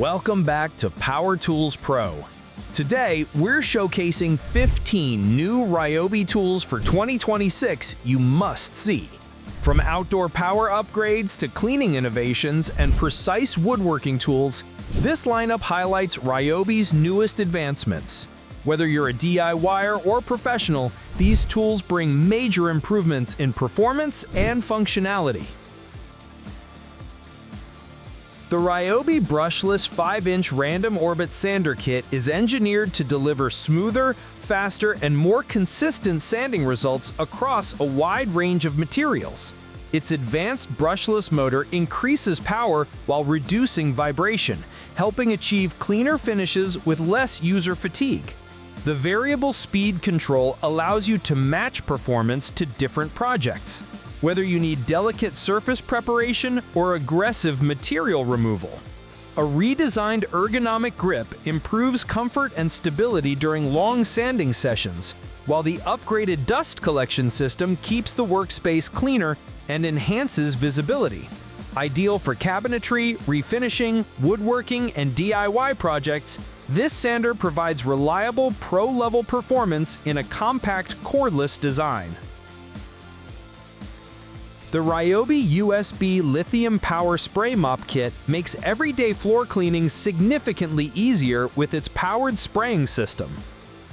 Welcome back to Power Tools Pro. Today, we're showcasing 15 new Ryobi tools for 2026 you must see. From outdoor power upgrades to cleaning innovations and precise woodworking tools, this lineup highlights Ryobi's newest advancements. Whether you're a DIYer or professional, these tools bring major improvements in performance and functionality. The Ryobi Brushless 5-inch Random Orbit Sander Kit is engineered to deliver smoother, faster, and more consistent sanding results across a wide range of materials. Its advanced brushless motor increases power while reducing vibration, helping achieve cleaner finishes with less user fatigue. The variable speed control allows you to match performance to different projects, whether you need delicate surface preparation or aggressive material removal. A redesigned ergonomic grip improves comfort and stability during long sanding sessions, while the upgraded dust collection system keeps the workspace cleaner and enhances visibility. Ideal for cabinetry, refinishing, woodworking, and DIY projects, this sander provides reliable pro-level performance in a compact cordless design. The Ryobi USB Lithium Power Spray Mop Kit makes everyday floor cleaning significantly easier with its powered spraying system.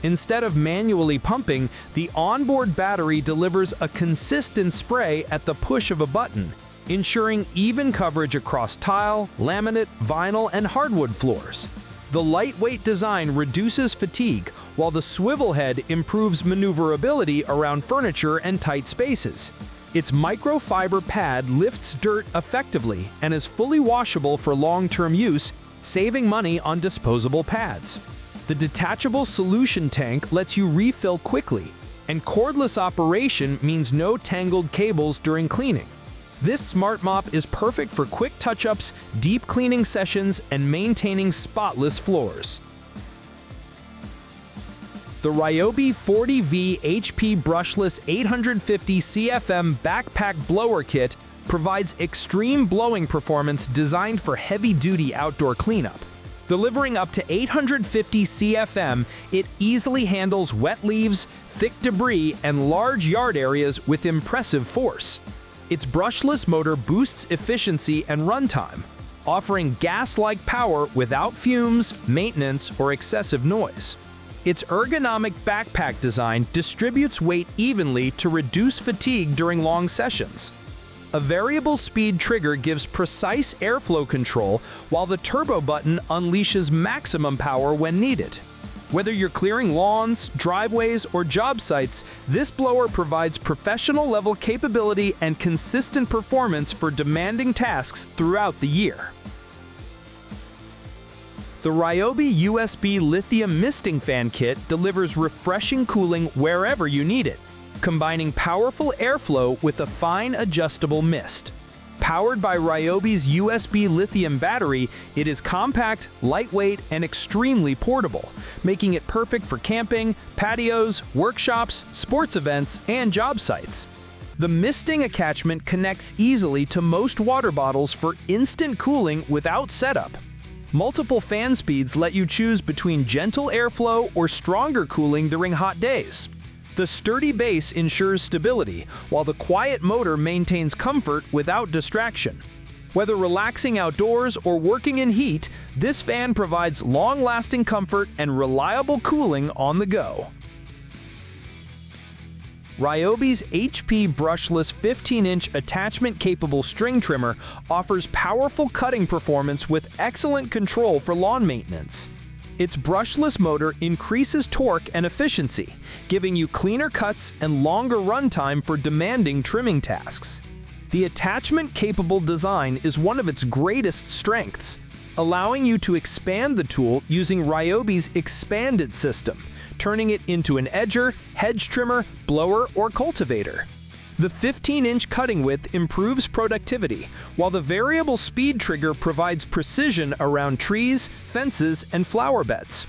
Instead of manually pumping, the onboard battery delivers a consistent spray at the push of a button, ensuring even coverage across tile, laminate, vinyl, and hardwood floors. The lightweight design reduces fatigue, while the swivel head improves maneuverability around furniture and tight spaces. Its microfiber pad lifts dirt effectively and is fully washable for long-term use, saving money on disposable pads. The detachable solution tank lets you refill quickly, and cordless operation means no tangled cables during cleaning. This smart mop is perfect for quick touch-ups, deep cleaning sessions, and maintaining spotless floors. The Ryobi 40V HP Brushless 850 CFM Backpack Blower Kit provides extreme blowing performance designed for heavy-duty outdoor cleanup. Delivering up to 850 CFM, it easily handles wet leaves, thick debris, and large yard areas with impressive force. Its brushless motor boosts efficiency and runtime, offering gas-like power without fumes, maintenance, or excessive noise. Its ergonomic backpack design distributes weight evenly to reduce fatigue during long sessions. A variable speed trigger gives precise airflow control, while the turbo button unleashes maximum power when needed. Whether you're clearing lawns, driveways, or job sites, this blower provides professional-level capability and consistent performance for demanding tasks throughout the year. The Ryobi USB Lithium Misting Fan Kit delivers refreshing cooling wherever you need it, combining powerful airflow with a fine adjustable mist. Powered by Ryobi's USB lithium battery, it is compact, lightweight, and extremely portable, making it perfect for camping, patios, workshops, sports events, and job sites. The misting attachment connects easily to most water bottles for instant cooling without setup. Multiple fan speeds let you choose between gentle airflow or stronger cooling during hot days. The sturdy base ensures stability, while the quiet motor maintains comfort without distraction. Whether relaxing outdoors or working in heat, this fan provides long-lasting comfort and reliable cooling on the go. Ryobi's HP Brushless 15-inch attachment-capable string trimmer offers powerful cutting performance with excellent control for lawn maintenance. Its brushless motor increases torque and efficiency, giving you cleaner cuts and longer runtime for demanding trimming tasks. The attachment-capable design is one of its greatest strengths, allowing you to expand the tool using Ryobi's expanded system, turning it into an edger, hedge trimmer, blower, or cultivator. The 15-inch cutting width improves productivity, while the variable speed trigger provides precision around trees, fences, and flower beds.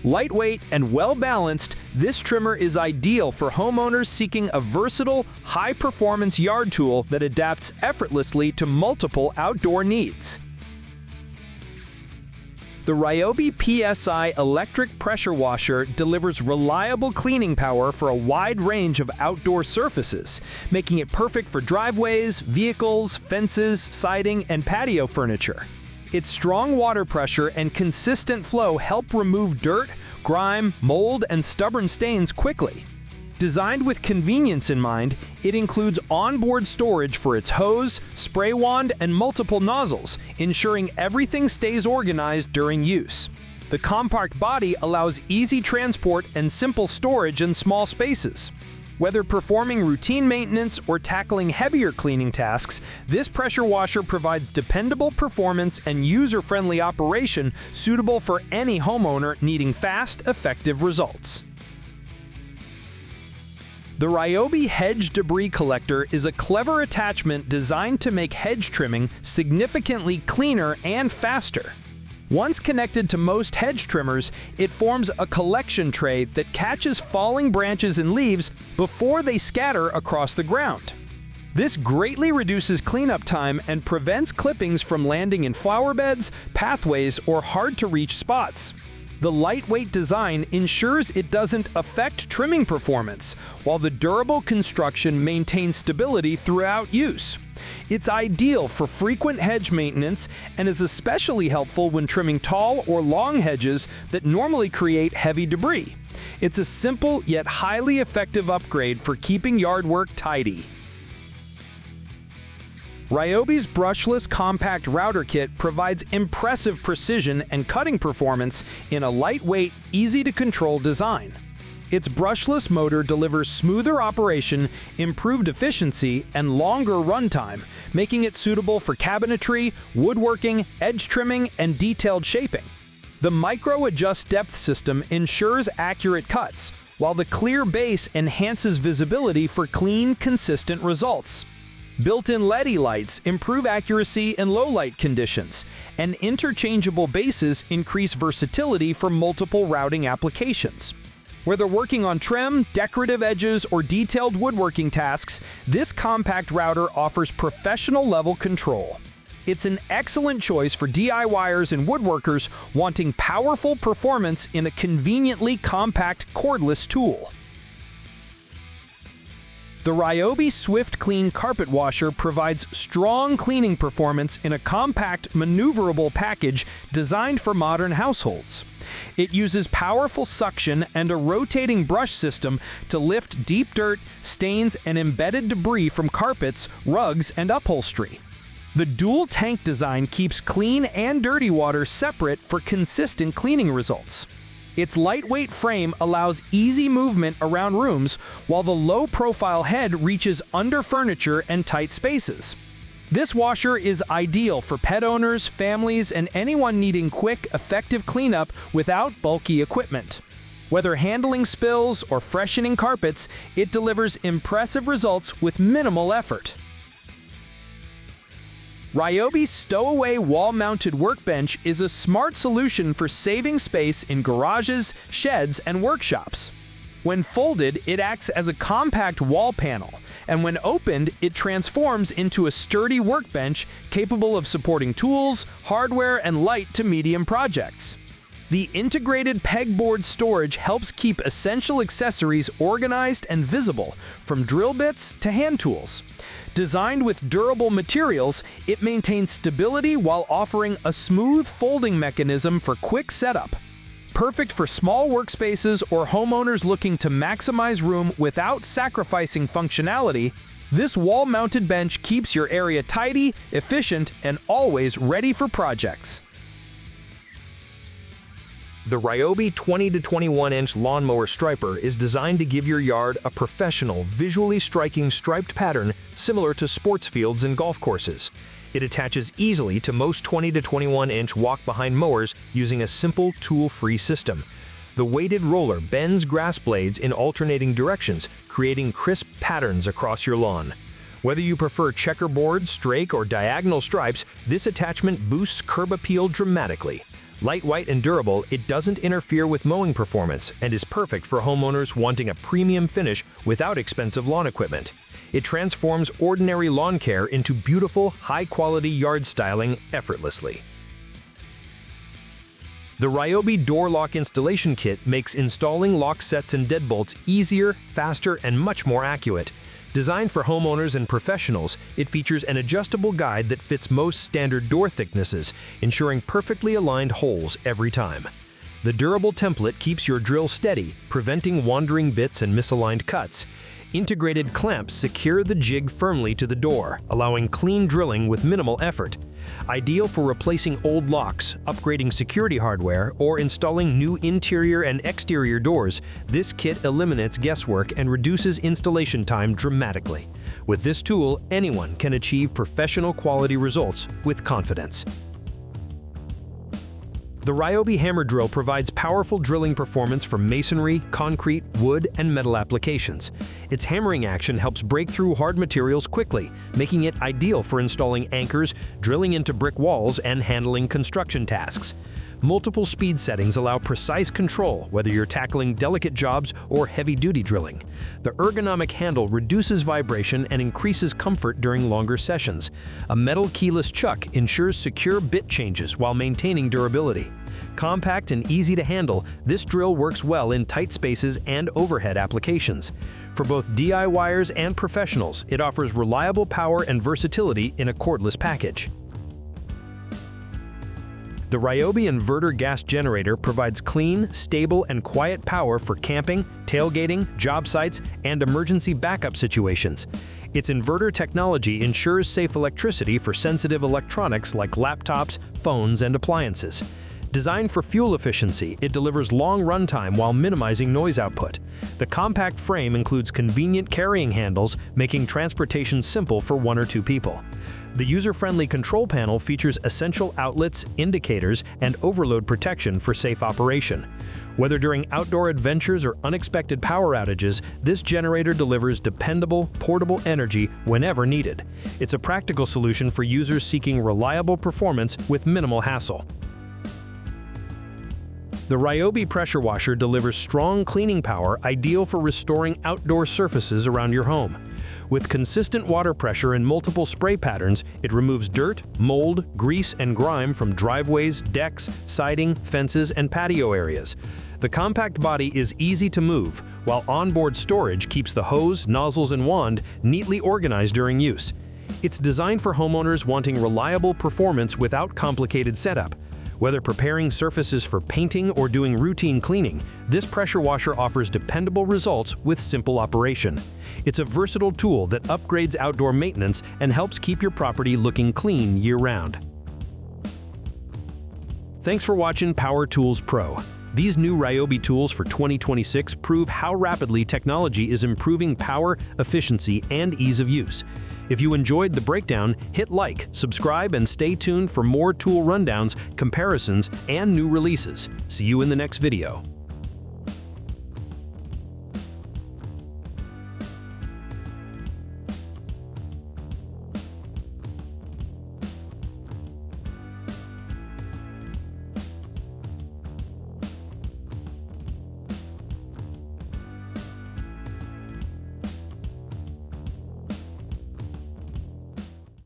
Lightweight and well-balanced, this trimmer is ideal for homeowners seeking a versatile, high-performance yard tool that adapts effortlessly to multiple outdoor needs. The Ryobi PSI electric pressure washer delivers reliable cleaning power for a wide range of outdoor surfaces, making it perfect for driveways, vehicles, fences, siding, and patio furniture. Its strong water pressure and consistent flow help remove dirt, grime, mold, and stubborn stains quickly. Designed with convenience in mind, it includes onboard storage for its hose, spray wand, and multiple nozzles, ensuring everything stays organized during use. The compact body allows easy transport and simple storage in small spaces. Whether performing routine maintenance or tackling heavier cleaning tasks, this pressure washer provides dependable performance and user-friendly operation suitable for any homeowner needing fast, effective results. The Ryobi Hedge Debris Collector is a clever attachment designed to make hedge trimming significantly cleaner and faster. Once connected to most hedge trimmers, it forms a collection tray that catches falling branches and leaves before they scatter across the ground. This greatly reduces cleanup time and prevents clippings from landing in flower beds, pathways, or hard-to-reach spots. The lightweight design ensures it doesn't affect trimming performance, while the durable construction maintains stability throughout use. It's ideal for frequent hedge maintenance and is especially helpful when trimming tall or long hedges that normally create heavy debris. It's a simple yet highly effective upgrade for keeping yard work tidy. Ryobi's Brushless Compact Router Kit provides impressive precision and cutting performance in a lightweight, easy-to-control design. Its brushless motor delivers smoother operation, improved efficiency, and longer runtime, making it suitable for cabinetry, woodworking, edge trimming, and detailed shaping. The micro-adjust depth system ensures accurate cuts, while the clear base enhances visibility for clean, consistent results. Built-in LED lights improve accuracy in low-light conditions, and interchangeable bases increase versatility for multiple routing applications. Whether working on trim, decorative edges, or detailed woodworking tasks, this compact router offers professional-level control. It's an excellent choice for DIYers and woodworkers wanting powerful performance in a conveniently compact cordless tool. The Ryobi SWIFTClean carpet washer provides strong cleaning performance in a compact, maneuverable package designed for modern households. It uses powerful suction and a rotating brush system to lift deep dirt, stains, and embedded debris from carpets, rugs, and upholstery. The dual tank design keeps clean and dirty water separate for consistent cleaning results. Its lightweight frame allows easy movement around rooms, while the low-profile head reaches under furniture and tight spaces. This washer is ideal for pet owners, families, and anyone needing quick, effective cleanup without bulky equipment. Whether handling spills or freshening carpets, it delivers impressive results with minimal effort. Ryobi's Stowaway wall-mounted workbench is a smart solution for saving space in garages, sheds, and workshops. When folded, it acts as a compact wall panel, and when opened, it transforms into a sturdy workbench capable of supporting tools, hardware, and light to medium projects. The integrated pegboard storage helps keep essential accessories organized and visible, from drill bits to hand tools. Designed with durable materials, it maintains stability while offering a smooth folding mechanism for quick setup. Perfect for small workspaces or homeowners looking to maximize room without sacrificing functionality, this wall-mounted bench keeps your area tidy, efficient, and always ready for projects. The Ryobi 20 to 21-inch lawnmower striper is designed to give your yard a professional, visually striking striped pattern similar to sports fields and golf courses. It attaches easily to most 20 to 21-inch walk-behind mowers using a simple tool-free system. The weighted roller bends grass blades in alternating directions, creating crisp patterns across your lawn. Whether you prefer checkerboard, strake, or diagonal stripes, this attachment boosts curb appeal dramatically. Lightweight and durable, it doesn't interfere with mowing performance and is perfect for homeowners wanting a premium finish without expensive lawn equipment. It transforms ordinary lawn care into beautiful, high-quality yard styling effortlessly. The Ryobi Door Lock Installation Kit makes installing lock sets and deadbolts easier, faster, and much more accurate. Designed for homeowners and professionals, it features an adjustable guide that fits most standard door thicknesses, ensuring perfectly aligned holes every time. The durable template keeps your drill steady, preventing wandering bits and misaligned cuts. Integrated clamps secure the jig firmly to the door, allowing clean drilling with minimal effort. Ideal for replacing old locks, upgrading security hardware, or installing new interior and exterior doors, this kit eliminates guesswork and reduces installation time dramatically. With this tool, anyone can achieve professional quality results with confidence. The Ryobi hammer drill provides powerful drilling performance for masonry, concrete, wood, and metal applications. Its hammering action helps break through hard materials quickly, making it ideal for installing anchors, drilling into brick walls, and handling construction tasks. Multiple speed settings allow precise control, whether you're tackling delicate jobs or heavy-duty drilling. The ergonomic handle reduces vibration and increases comfort during longer sessions. A metal keyless chuck ensures secure bit changes while maintaining durability. Compact and easy to handle, this drill works well in tight spaces and overhead applications. For both DIYers and professionals, it offers reliable power and versatility in a cordless package. The Ryobi Inverter Gas Generator provides clean, stable, and quiet power for camping, tailgating, job sites, and emergency backup situations. Its inverter technology ensures safe electricity for sensitive electronics like laptops, phones, and appliances. Designed for fuel efficiency, it delivers long runtime while minimizing noise output. The compact frame includes convenient carrying handles, making transportation simple for 1 or 2 people. The user-friendly control panel features essential outlets, indicators, and overload protection for safe operation. Whether during outdoor adventures or unexpected power outages, this generator delivers dependable, portable energy whenever needed. It's a practical solution for users seeking reliable performance with minimal hassle. The Ryobi pressure washer delivers strong cleaning power ideal for restoring outdoor surfaces around your home. With consistent water pressure and multiple spray patterns, it removes dirt, mold, grease, and grime from driveways, decks, siding, fences, and patio areas. The compact body is easy to move, while onboard storage keeps the hose, nozzles, and wand neatly organized during use. It's designed for homeowners wanting reliable performance without complicated setup. Whether preparing surfaces for painting or doing routine cleaning, this pressure washer offers dependable results with simple operation. It's a versatile tool that upgrades outdoor maintenance and helps keep your property looking clean year-round. Thanks for watching Power Tools Pro. These new Ryobi tools for 2026 prove how rapidly technology is improving power, efficiency, and ease of use. If you enjoyed the breakdown, hit like, subscribe, and stay tuned for more tool rundowns, comparisons, and new releases. See you in the next video.